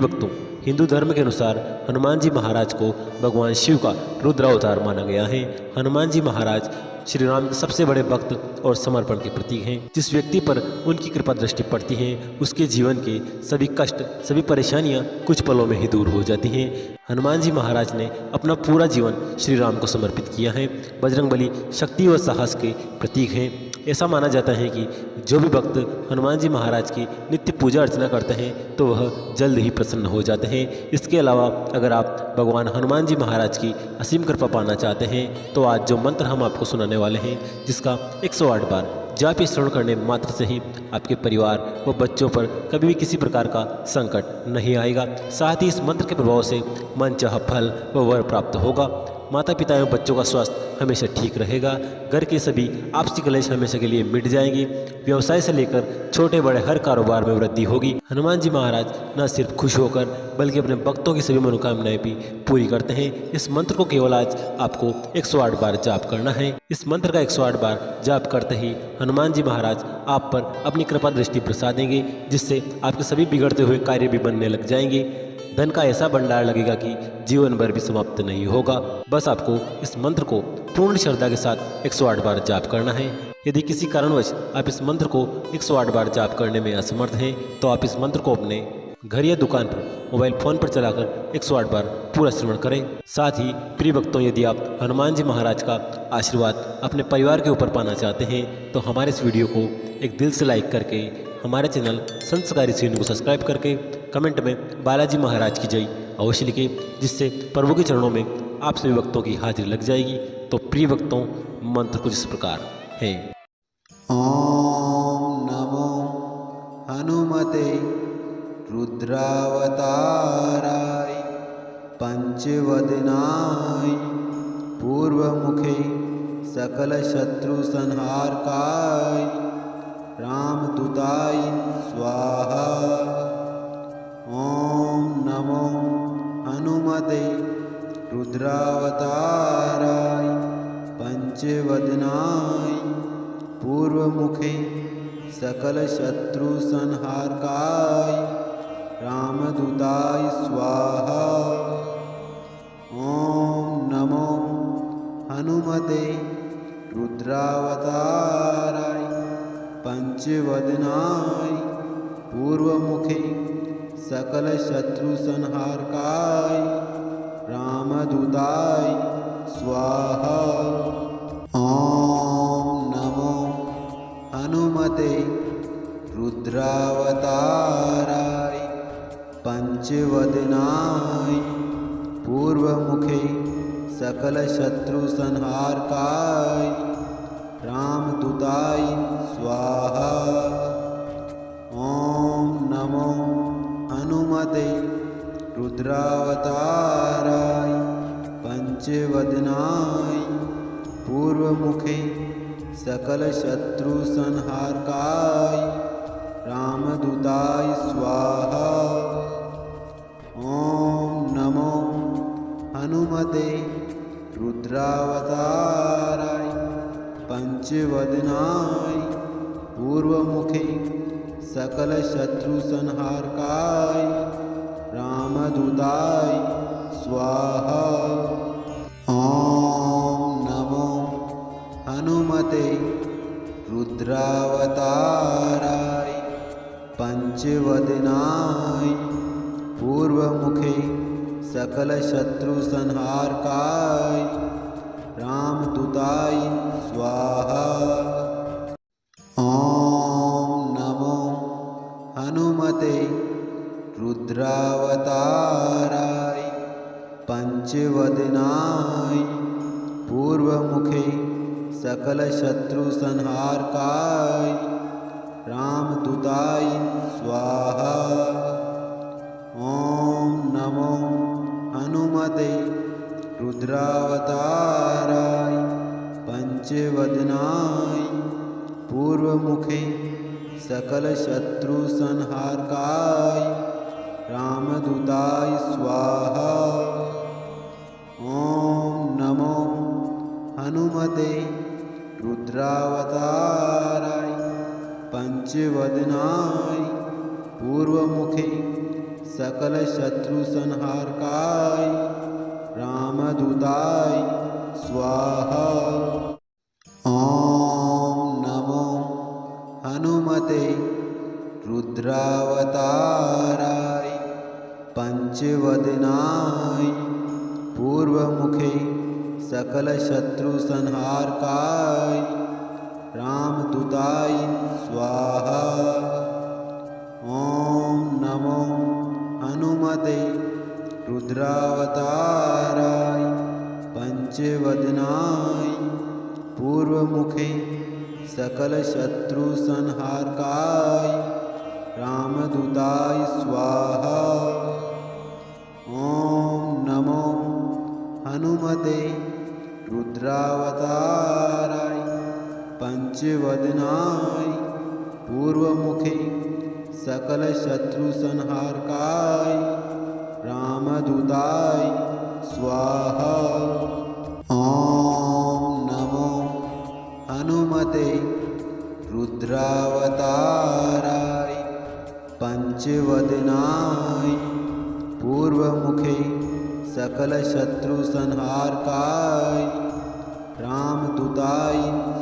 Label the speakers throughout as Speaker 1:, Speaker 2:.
Speaker 1: प्रिय भक्तों, हिंदू धर्म के अनुसार हनुमान जी महाराज को भगवान शिव का रुद्रावतार माना गया है। हनुमान जी महाराज श्री राम के सबसे बड़े भक्त और समर्पण के प्रतीक हैं। जिस व्यक्ति पर उनकी कृपा दृष्टि पड़ती है उसके जीवन के सभी कष्ट, सभी परेशानियां कुछ पलों में ही दूर हो जाती हैं। हनुमान जी महाराज ने अपना पूरा जीवन श्री राम को समर्पित किया है। बजरंगबली शक्ति व साहस के प्रतीक हैं। ऐसा माना जाता है कि जो भी भक्त हनुमान जी महाराज की नित्य पूजा अर्चना करते हैं तो वह जल्द ही प्रसन्न हो जाते हैं। इसके अलावा अगर आप भगवान हनुमान जी महाराज की असीम कृपा पाना चाहते हैं तो आज जो मंत्र हम आपको सुनाने वाले हैं, जिसका 108 बार जाप श्रवण करने मात्र से ही आपके परिवार व बच्चों पर कभी भी किसी प्रकार का संकट नहीं आएगा। साथ ही इस मंत्र के प्रभाव से मनचाहा फल व वर प्राप्त होगा। माता पिता एवं बच्चों का स्वास्थ्य हमेशा ठीक रहेगा। घर के सभी आपसी कलेश हमेशा के लिए मिट जाएंगे। व्यवसाय से लेकर छोटे बड़े हर कारोबार में वृद्धि होगी। हनुमान जी महाराज न सिर्फ खुश होकर बल्कि अपने भक्तों की सभी मनोकामनाएं भी पूरी करते हैं। इस मंत्र को केवल आज आपको 108 बार जाप करना है। इस मंत्र का 108 बार जाप करते ही हनुमान जी महाराज आप पर अपनी कृपा दृष्टि बरसा देंगे, जिससे आपके सभी बिगड़ते हुए कार्य भी बनने लग जाएंगे। धन का ऐसा भंडार लगेगा कि जीवन भर भी समाप्त नहीं होगा। बस आपको इस मंत्र को पूर्ण श्रद्धा के साथ 108 बार जाप करना है। यदि किसी कारणवश आप इस मंत्र को 108 बार जाप करने में असमर्थ हैं तो आप इस मंत्र को अपने घर या दुकान पर मोबाइल फोन पर चलाकर 108 बार पूरा श्रवण करें। साथ ही प्रिय भक्तों, यदि आप हनुमान जी महाराज का आशीर्वाद अपने परिवार के ऊपर पाना चाहते हैं तो हमारे इस वीडियो को एक दिल से लाइक करके, हमारे चैनल संस्कारी सीन को सब्सक्राइब करके कमेंट में बालाजी महाराज की जय अवश्य लिखें, जिससे प्रभु के चरणों में आप सभी भक्तों की हाजिरी लग जाएगी। तो प्रिय भक्तों, मंत्र कुछ इस प्रकार है।
Speaker 2: ओम नमो हनुमते रुद्रावताराय पंचवदनाय पूर्वमुखे सकल शत्रु संहारकाय रामदूताय स्वाहा। ओम नमो हनुमते रुद्रावताराय पंचवदनाय पूर्वमुखे सकल शत्रु संहारकाय रामदूताय स्वाहा। ओम नमो हनुमते रुद्रावताराय पंचवदनाय पूर्वमुखे सकल शत्रु संहारकाय रामदूताय स्वाहा। ओम नमो हनुमते रुद्रावताराय पंचवदनाय पूर्वमुखे सकल शत्रु संहारकाय रामदूताय स्वाहा। ओम नमो हनुमते रुद्रावताराय पंचवदनाय पूर्वमुखे सकल शत्रु संहारकाय रामदूताय स्वाहा। ओम नमो हनुमते रुद्रावताराय पंचवदनाय पूर्वमुखे सकल शत्रु संहारकाय रामदूताय स्वाहा। ओम नमो हनुमते रुद्रावताराय पंचवदनाय पूर्वमुखे सकल शत्रु संहारकाय रामदूताय स्वाहा। ओम नमो हनुमते रुद्रावताराय पंचवदनाय पूर्वमुखे सकल शत्रु संहारकाय रामदूताय स्वाहा। ओम नमो हनुमते रुद्रावताराय पंचवदनाय पूर्वमुखे सकल शत्रु संहारकाय रामदूताय स्वाहा। ओम नमो हनुमते रुद्रावताराय पंचवदनाय पूर्वमुखे सकल शत्रु संहारकाय रामदूताय स्वाहा। ॐ नमो हनुमते रुद्रावताराय पंचवदनाय पूर्वमुखे सकल शत्रु संहारकाय रामदूताय स्वाहा। ॐ नमो हनुमते रुद्रावताराय पंचवदनाय पूर्वमुखे सकल शत्रु संहारकाय रामदूताय स्वाहा। ॐ नमो हनुमते रुद्रावताराय पंचवदनाय पूर्वमुखे सकल शत्रु संहारकाय रामदूताय स्वाहा। ॐ नमो हनुमते रुद्रावताराय पंचवदनाय पूर्वमुखे सकल शत्रु संहारकाय रामदूताय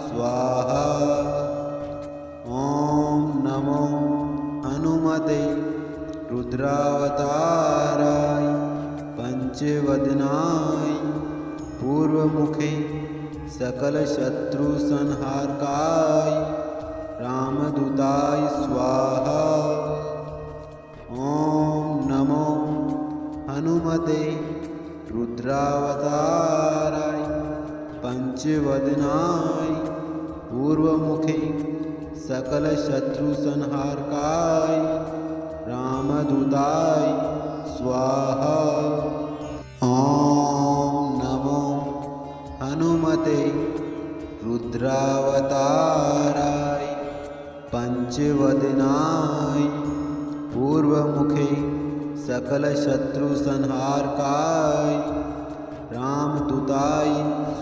Speaker 2: स्वाहा। ॐ नमो हनुमते रुद्रावताराय पंचवदनाय पूर्वमुखे सकल शत्रु संहारकाय रामदूताय स्वाहा। ॐ नमो हनुमते रुद्रावताराय पंचवदनाय पूर्वमुखे सकल शत्रु संहारकाय रामदूताय स्वाहा। ॐ नमो हनुमते रुद्रावताराय पंचवदनाय पूर्वमुखे सकल शत्रु संहारकाय रामदूताय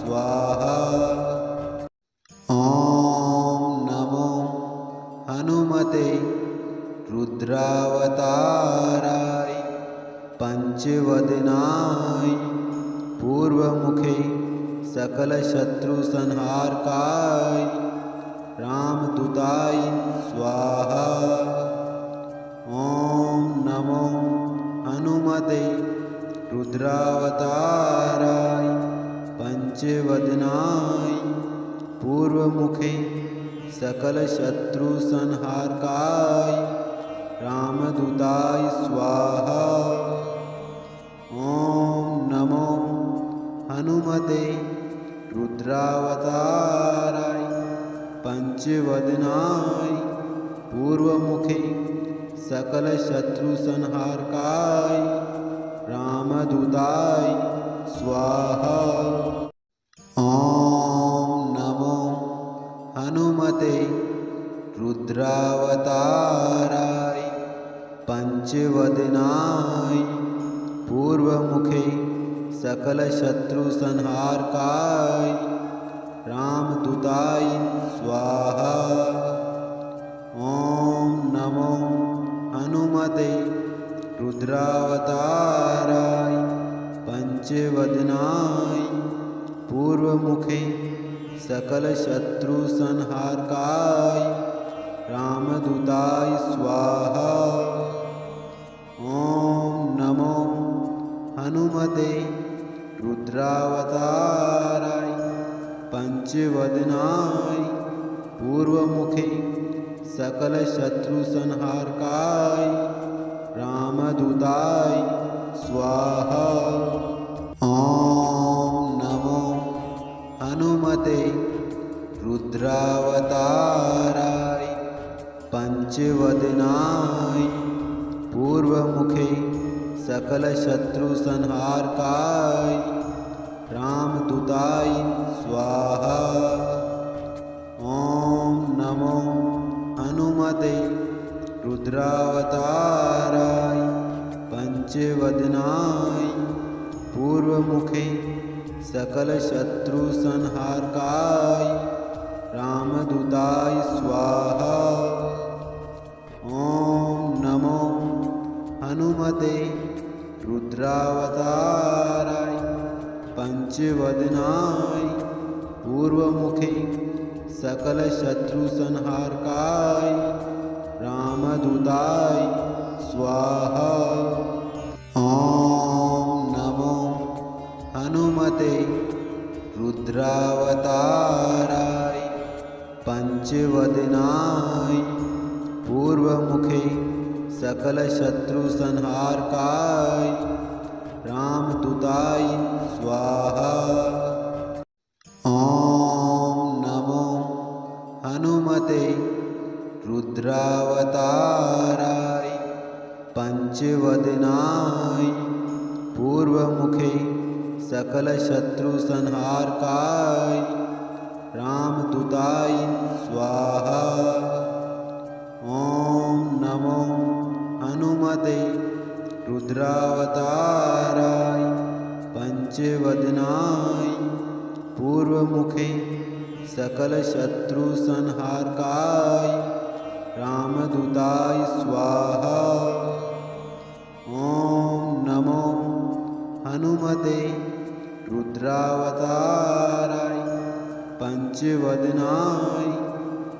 Speaker 2: स्वाहा। ॐ नमो हनुमते रुद्रावताराय पंचवदनाय पूर्वमुखे सकल शत्रु संहारकाय रामदूताय स्वाहा। ॐ नमो हनुमते रुद्रावताराय पंचवदनाय पूर्वमुखे सकल शत्रु संहारकाय रामदूताय स्वाहा। ॐ नमो हनुमते रुद्रावताराय पंचवदनाय पूर्वमुखे सकल शत्रु संहारकाय रामदूताय स्वाहा। ॐ नमो हनुमते रुद्रावताराय पंचवदनाय पूर्वमुखे सकल शत्रु संहारकाय रामदूताय स्वाहा। ॐ नमो हनुमते रुद्रावताराय पंचवदनाय पूर्वमुखे सकल शत्रु संहारकाय रामदूताय स्वाहा। ॐ नमो हनुमते रुद्रावताराय पंचवदनाय पूर्वमुखे सकल शत्रु संहारकाय रामदूताय स्वाहा। ॐ नमो हनुमते रुद्रावताराय पंचवदनाय पूर्वमुखे सकल शत्रु संहारकाय रामदूताय स्वाहा। ॐ नमो हनुमते रुद्रावताराय पंचवदनाय पूर्वमुखे सकल शत्रु संहारकाय रामदूताय स्वाहा। ॐ नमो हनुमते पंचवदनाय पूर्वमुखे सकलशत्रुसंहारकाय रामदूताय स्वाहा। ॐ नमो हनुमते रुद्रावताराय पंचवदनाय पूर्वमुखे सकलशत्रुसंहारकाय रामदूताय स्वाहा। ॐ नमो हनुमते रुद्रावताराय पंचवदनाय पूर्वमुखे सकलशत्रुसंहारकाय रामदूताय स्वाहा। ॐ नमो हनुमते रुद्रावताराय पंचवदनाय पूर्वमुखे सकलशत्रुसंहारकाय रामदूताय स्वाहा। ॐ नमो हनुमते रुद्रावताराय पंचवदनाय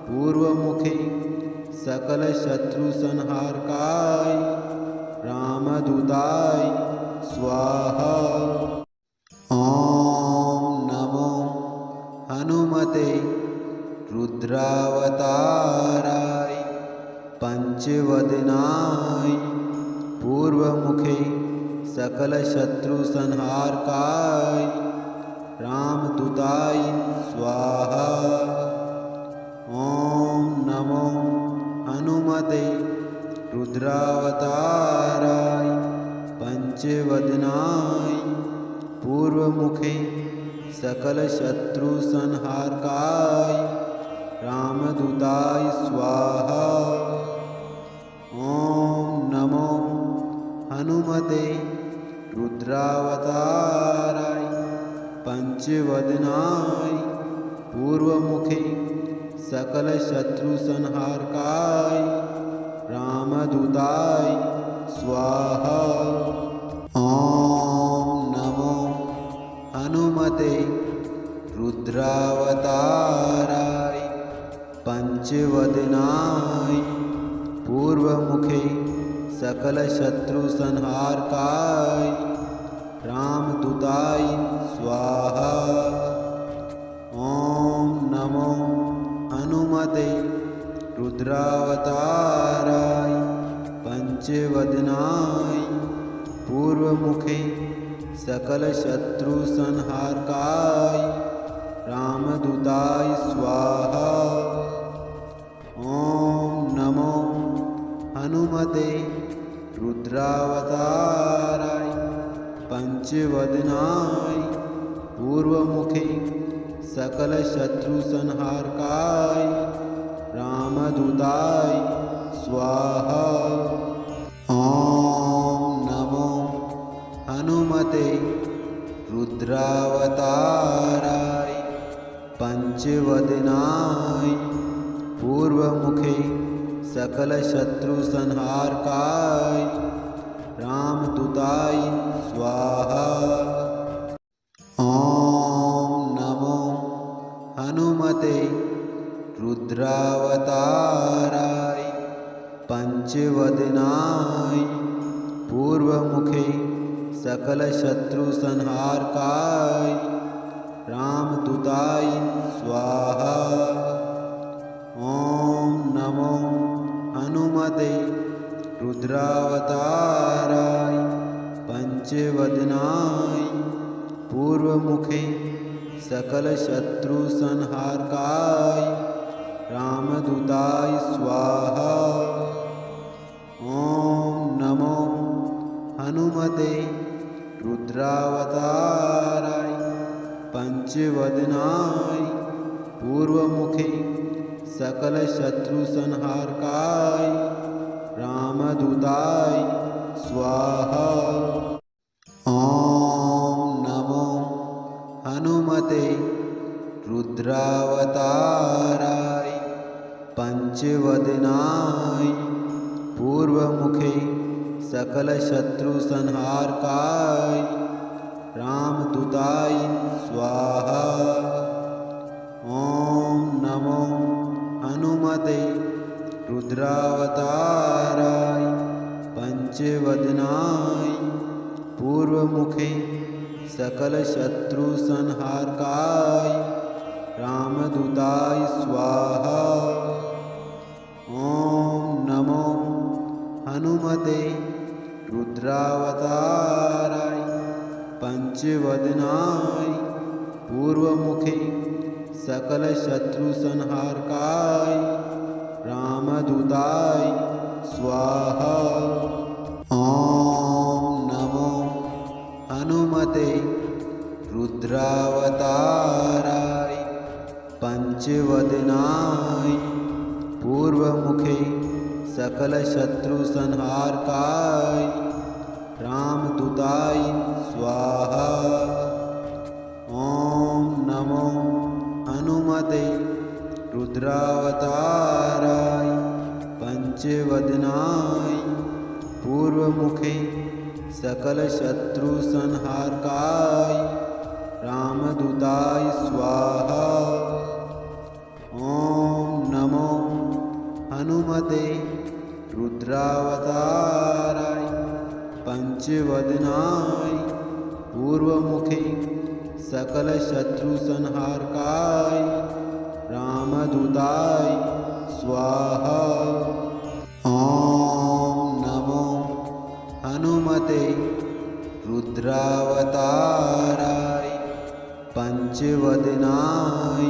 Speaker 2: पूर्वमुखे सकलशत्रुसंहारकाय रामदूताय स्वाहा। ॐ नमो हनुमते रुद्रावताराय पंचवदनाय पूर्वमुखे सकलशत्रुसंहारकाय रामदूताय स्वाहा। ॐ नमो हनुमते रुद्रावताराय पंचवदनाय पूर्वमुखे सकलशत्रुसंहारकाय रामदूताय स्वाहा। ॐ नमो हनुमते रुद्रावताराय पंचवदनाय पूर्वमुखे सकलशत्रुसंहारकाय रामदूताय स्वाहा। ॐ नमो हनुमते रुद्रावताराय पंचवदनाय पूर्वमुखे सकलशत्रुसंहारकाय रामदूताय स्वाहा। ॐ नमो हनुमते रुद्रावताराय पंचवदनाय पूर्वमुखे सकलशत्रुसंहारकाय रामदूताय स्वाहा। ॐ नमो हनुमते रुद्रावताराय पंचवदनाय पूर्वमुखे सकलशत्रुसंहारकाय रामदूताय स्वाहा। ॐ नमो हनुमते रुद्रावताराय पंचवदनाय पूर्वमुखे सकलशत्रुसंहारकाय रामदूताय स्वाहा। ॐ नमो हनुमते रुद्रावताराय पंचवदनाय पूर्वमुखे सकलशत्रुसंहारकाय रामदूताय स्वाहा। ॐ नमो हनुमते रुद्रावताराय पंचवदनाय पूर्वमुखे सकलशत्रुसंहारकाय रामदूताय स्वाहा। ॐ नमो हनुमते रुद्रावताराय पंचवदनाय पूर्वमुखे सकलशत्रुसंहारकाय रामदूताय स्वाहा। ॐ नमो हनुमते रुद्रावताराय पंचवदनाय पूर्वमुखे सकलशत्रुसंहारकाय रामदूताय स्वाहा। ॐ नमो हनुमते रुद्रावताराय पंचवदनाय पूर्वमुखे सकलशत्रुसंहारकाय रामदूताय स्वाहा। ॐ नमो हनुमते रुद्रावताराय पंचवदनाय पूर्वमुखे सकलशत्रुसंहारकाय रामदूताय स्वाहा। ॐ नमो हनुमते रुद्रावताराय पंचवदनाय पूर्वमुखे सकलशत्रुसंहारकाय रामदूताय स्वाहा। ॐ नमो हनुमते रुद्रावताराय पंचवदनाय पूर्वमुखे सकलशत्रुसंहारकाय रामदूताय स्वाहा। ॐ नमो हनुमते रुद्रावताराय पंचवदनाय पूर्वमुखे सकलशत्रुसंहारकाय रामदूताय स्वाहा। ॐ नमो हनुमते रुद्रावताराय पंचवदनाय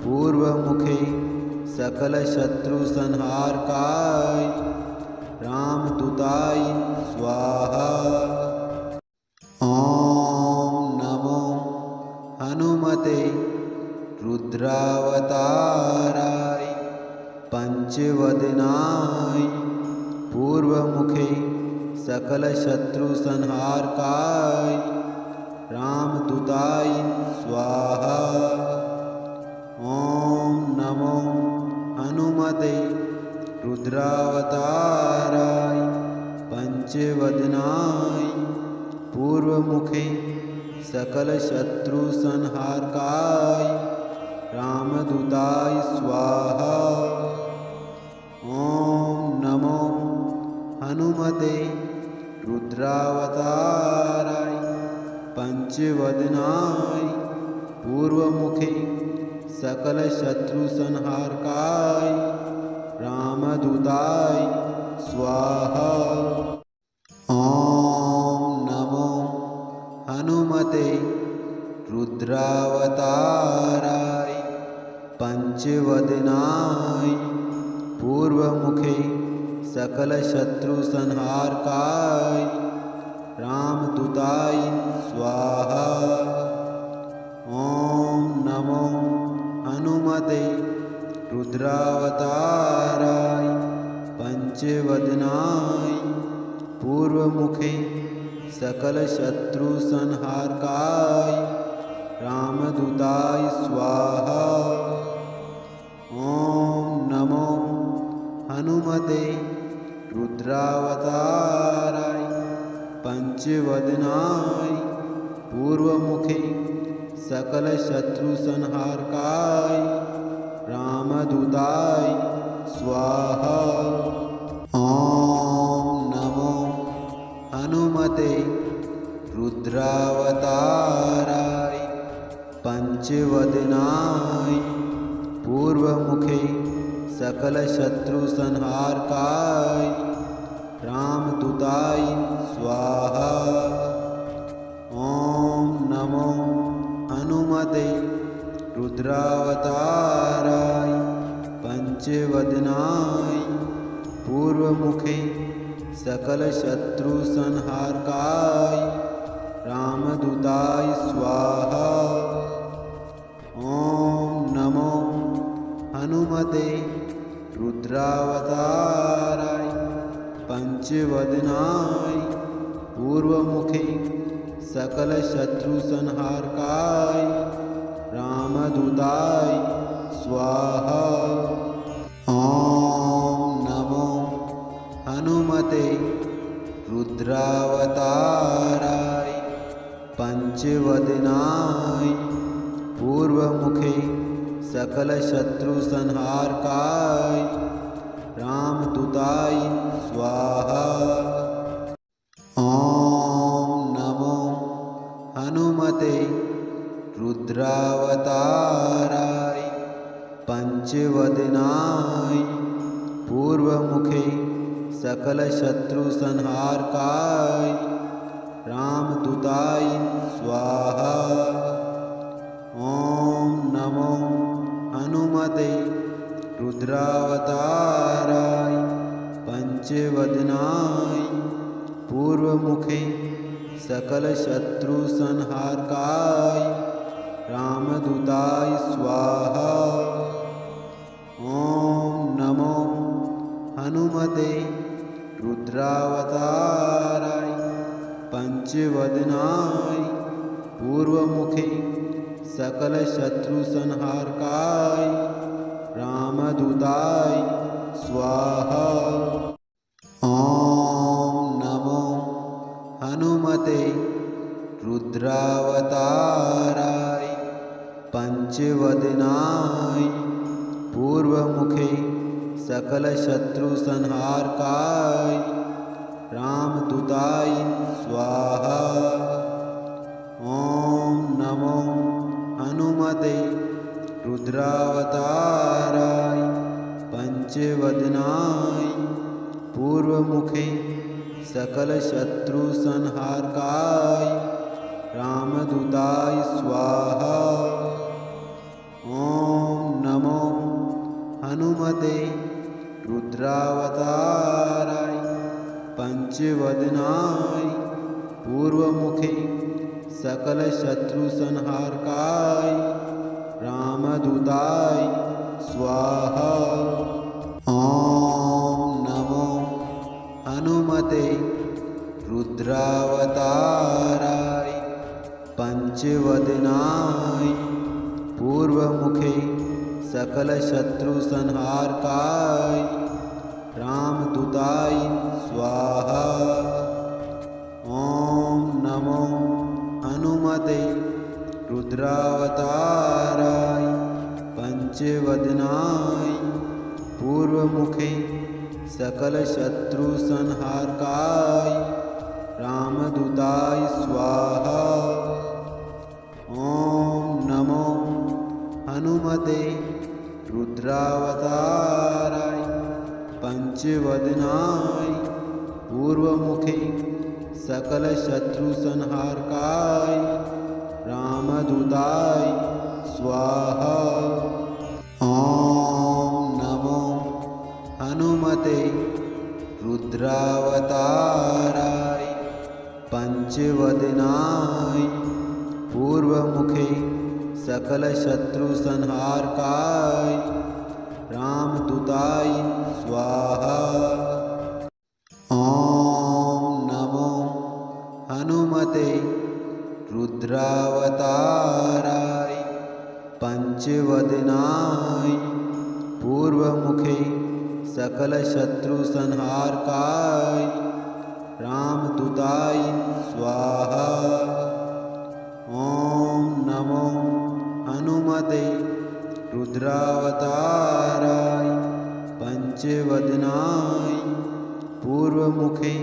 Speaker 2: पूर्वमुखे सकलशत्रुसंहारकाय रामदूताय स्वाहा। ॐ नमो हनुमते रुद्रावताराय पंचवदनाय पूर्वमुखे सकलशत्रुसंहारकाय रामदूताय स्वाहा। ॐ नमो हनुमते रुद्रावताराय पंचवदनाय पूर्वमुखे सकलशत्रुसंहारकाय रामदूताय स्वाहा। ॐ नमो हनुमते रुद्रावताराय पंचवदनाय पूर्वमुखे सकलशत्रुसंहारकाय रामदूताय स्वाहा। ॐ नमो हनुमते रुद्रावताराय पंचवदनाय पूर्वमुखे सकलशत्रुसंहारकाय रामदूताय स्वाहा। ॐ नमो हनुमते रुद्रावताराय पंचवदनाय पूर्वमुखे सकलशत्रुसंहारकाय रामदूताय स्वाहा। ॐ नमो हनुमते रुद्रावताराय पंचवदनाय पूर्वमुखे सकलशत्रुसंहारकाय रामदूताय स्वाहा। ॐ नमो हनुमते रुद्रावताराय पंचवदनाय पूर्वमुखे सकलशत्रुसंहारकाय रामदूताय स्वाहा। ॐ नमो हनुमते रुद्रावताराय पंचवदनाय पूर्वमुखे सकलशत्रुसंहारकाय रामदूताय स्वाहा। ॐ नमो हनुमते रुद्रावताराय पंचवदनाय पूर्वमुखे सकलशत्रुसंहारकाय रामदूताय स्वाहा। ॐ नमो हनुमते रुद्रावताराय पंचवदनाय पूर्वमुखे सकलशत्रुसंहारकाय रामदूताय स्वाहा। ॐ नमो हनुमते रुद्रावताराय पंचवदनाय पूर्वमुखे सकलशत्रुसंहारकाय रामदूताय स्वाहा। ॐ नमो हनुमते रुद्रावताराय पंचवदनाय पूर्वमुखे सकलशत्रुसंहारकाय रामदूताय स्वाहा। ॐ नमो हनुमते रुद्रावताराय पंचवदनाय पूर्वमुखे सकलशत्रुसंहारकाय रामदूताय स्वाहा। ॐ नमो हनुमते रुद्रावताराय पंचवदनाय पूर्वमुखे सकलशत्रुसंहारकाय रामदूताय स्वाहा। ॐ नमो हनुमते रुद्रावताराय पंचवदनाय पूर्वमुखे सकलशत्रुसंहारकाय रामदूताय स्वाहा। ॐ नमो हनुमते रुद्रावताराय पंचवदनाय पूर्वमुखे सकलशत्रुसंहारकाय रामदूताय स्वाहा। ॐ नमो हनुमते रुद्रावताराय पंचवदनाय पूर्वमुखे सकलशत्रुसंहारकाय रामदूताय स्वाहा। ॐ नमो हनुमते रुद्रावताराय पंचवदनाय पूर्वमुखे सकलशत्रुसंहारकाय रामदूताय स्वाहा। ॐ नमो हनुमते रुद्रावताराय पंचवदनाय पूर्वमुखे सकलशत्रुसंहारकाय रामदूताय स्वाहा। ॐ नमो हनुमते रुद्रावताराय पंचवदनाय पूर्वमुखे सकलशत्रुसंहारकाय रामदूताय स्वाहा। ॐ नमो हनुमते रुद्रावताराय पंचवदनाय पूर्वमुखे सकलशत्रुसंहारकाय रामदूताय स्वाहा। ॐ नमो हनुमते रुद्रावताराय पंचवदनाय पूर्वमुखे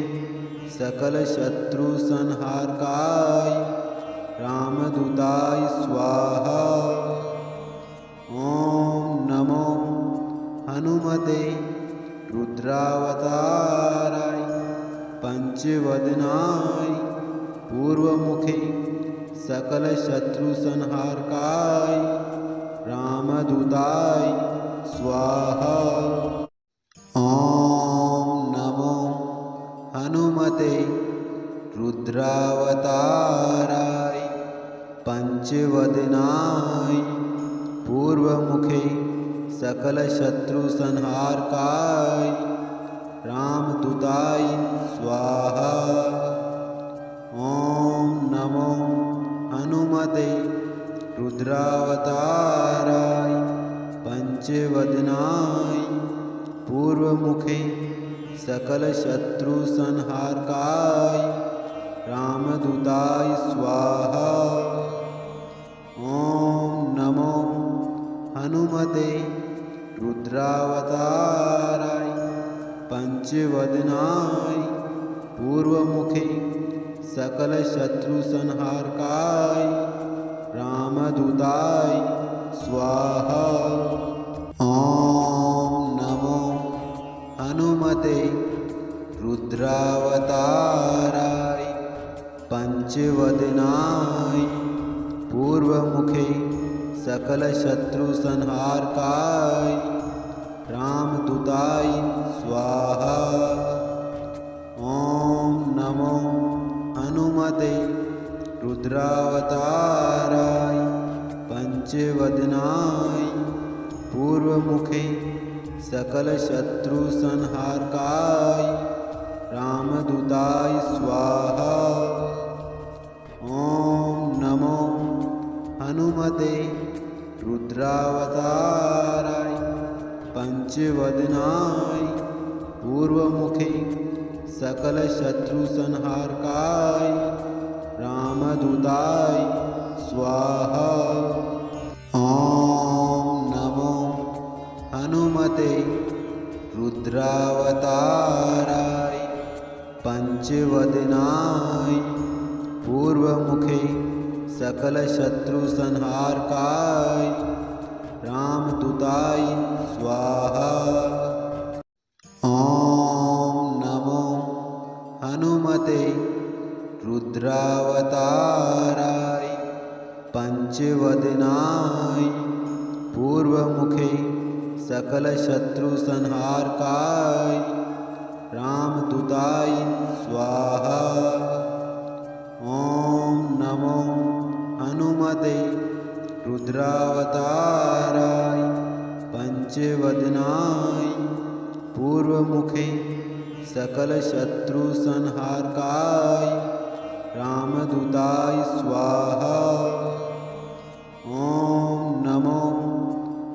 Speaker 2: सकलशत्रुसंहारकाय रामदूताय स्वाहा। ॐ नमो हनुमते रुद्रावताराय पंचवदनाय पूर्वमुखे सकलशत्रुसंहारकाय रामदूताय स्वाहा। ॐ नमो हनुमते रुद्रावताराय पंचवदनाय पूर्वमुखे सकलशत्रुसंहारकाय रामदूताय स्वाहा। ॐ नमो हनुमते रुद्रावताराय पंचवदनाय पूर्वमुखे सकलशत्रुसंहारकाय रामदूताय स्वाहा। ॐ नमो हनुमते रुद्रावताराय पंचवदनाय पूर्वमुखे सकलशत्रुसंहारकाय रामदूताय स्वाहा। ॐ नमो हनुमते रुद्रावताराय पंचवदनाय पूर्वमुखे सकलशत्रुसंहारकाय रामदूताय स्वाहा। ॐ नमो हनुमते रुद्रावताराय पंचवदनाय पूर्वमुखे सकलशत्रुसंहारकाय रामदूताय स्वाहा। ॐ नमो हनुमते रुद्रावताराय पंचवदनाय पूर्वमुखे सकलशत्रुसंहारकाय रामदूताय स्वाहा। ॐ नमो हनुमते रुद्रावताराय पंचवदनाय पूर्वमुखे सकलशत्रुसंहारकाय रामदूताय स्वाहा। ॐ नमो हनुमते रुद्रावताराय पंचवदनाय पूर्वमुखे सकलशत्रुसंहारकाय रामदूताय स्वाहा। ॐ नमो हनुमते रुद्रावताराय पंचवदनाय पूर्वमुखे सकलशत्रुसंहारकाय रामदूताय स्वाहा। ॐ नमो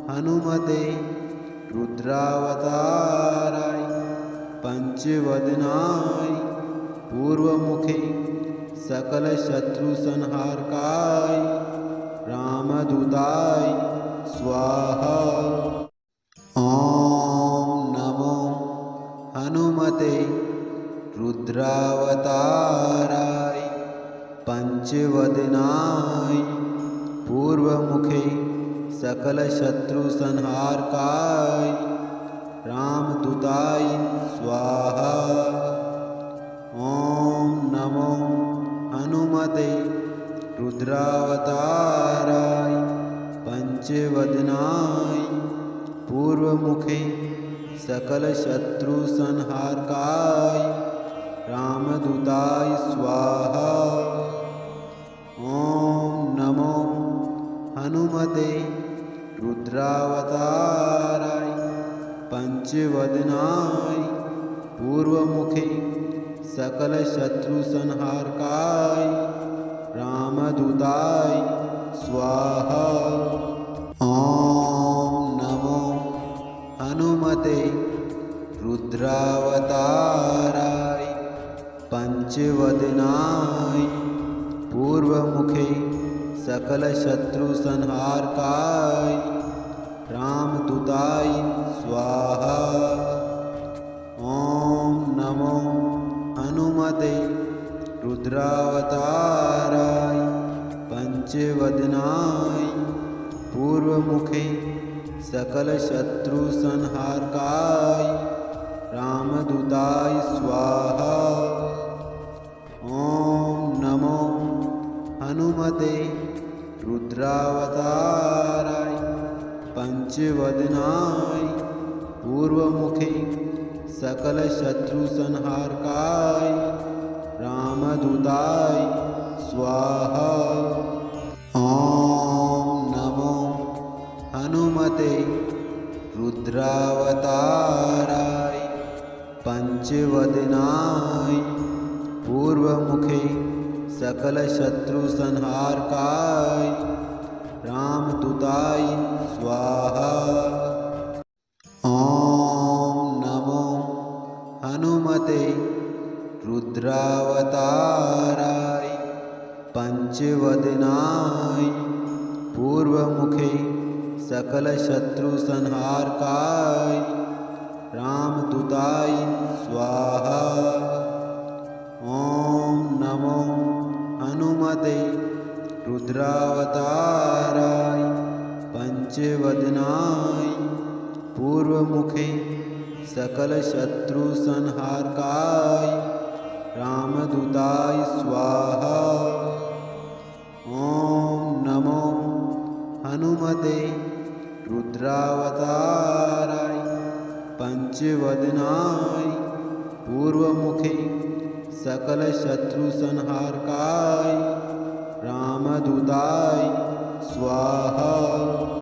Speaker 2: हनुमते रुद्रावताराय पंचवदनाय पूर्वमुखे सकलशत्रुसंहारकाय रामदूताय स्वाहा। ॐ नमो हनुमते रुद्रावताराय पंचवदनाय पूर्वमुखे सकलशत्रुसंहारकाय रामदूताय स्वाहा। ॐ नमो हनुमते रुद्रावताराय पंचवदनाय पूर्वमुखे सकलशत्रुसंहारकाय रामदूताय स्वाहा। ॐ नमो हनुमते रुद्रावताराय पंचवदनाय पूर्वमुखे सकलशत्रुसंहारकाय रामदूताय स्वाहा। ॐ नमो हनुमते रुद्रावताराय पंचवदनाय पूर्वमुखे सकलशत्रुसंहारकाय रामदूताय स्वाहा। ॐ नमो हनुमते रुद्रावताराय पंचवदनाय पूर्वमुखे सकलशत्रुसंहारकाय रामदूताय स्वाहा। ॐ नमो हनुमते रुद्रावताराय पंचवदनाय पूर्वमुखे सकलशत्रुसंहारकाय रामदूताय स्वाहा। ॐ नमो हनुमते रुद्रावताराय पंचवदनाय पूर्वमुखे सकलशत्रुसंहारकाय रामदूताय स्वाहा। ॐ नमो हनुमते रुद्रावताराय पंचवदनाय पूर्वमुखे सकलशत्रुसंहारकाय रामदूताय स्वाहा। ॐ नमो हनुमते रुद्रावताराय पंचवदनाय पूर्वमुखे सकलशत्रुसंहारकाय रामदूताय स्वाहा। ॐ नमो हनुमते रुद्रावताराय पंचवदनाय पूर्वमुखे सकलशत्रुसंहारकाय रामदूताय स्वाहा।